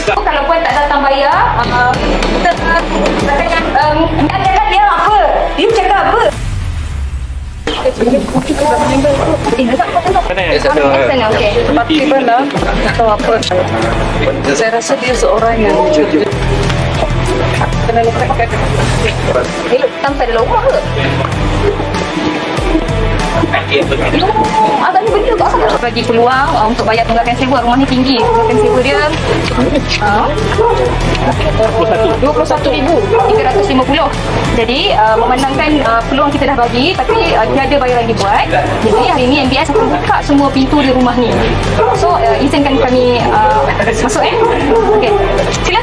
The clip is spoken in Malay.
Kalau puan tak datang bayar, kita katakan dia apa? Dia cakap apa? Okey. Tiba lah atau apa. Saya rasa dia seorang yang kena lekatkan. Sampai dalam rumah ke? Agaknya benda kat sana. Bagi peluang untuk bayar tunggakan sewa. Rumah ni tinggi. Tunggakan sewa dia RM21,350. Jadi memandangkan peluang kita dah bagi, tapi tiada bayar lagi buat. Jadi hari ni MBS akan buka semua pintu di rumah ni. So izinkan kami masuk Okey. Sila.